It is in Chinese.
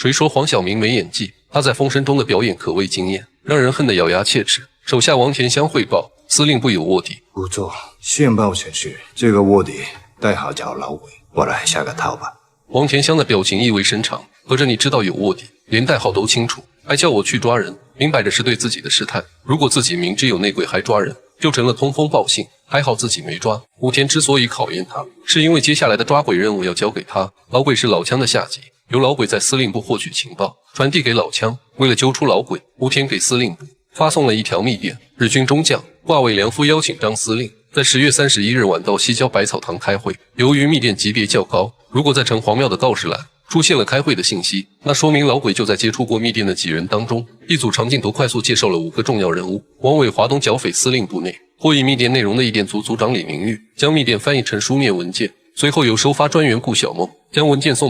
谁说黄晓明没演技？他在风声中的表演可谓惊艳，让人恨得咬牙切齿。手下王田香汇报，司令部有卧底。不错，线报显示这个卧底代号叫老鬼，我来下个套吧。王田香的表情意味深长，合着你知道有卧底，连代号都清楚，还叫我去抓人，明摆着是对自己的试探。如果自己明知有内鬼还抓人，就成了通风报信。还好自己没抓。武田之所以考验他，是因为接下来的抓鬼任务要交给他。老鬼是老枪的下级，由老鬼在司令部获取情报，传递给老枪。为了揪出老鬼，武田给司令部发送了一条密电：日军中将挂尾良夫邀请张司令在10月31日晚到西郊百草堂开会。由于密电级别较高，如果在城隍庙的告示栏出现了开会的信息，那说明老鬼就在接触过密电的几人当中。一组长镜头快速介绍了5个重要人物。王伟华东剿匪司令部内获益密电内容的译电组组长李明玉将密电翻译成书面文件，随后由收发专员顾小梦将文件送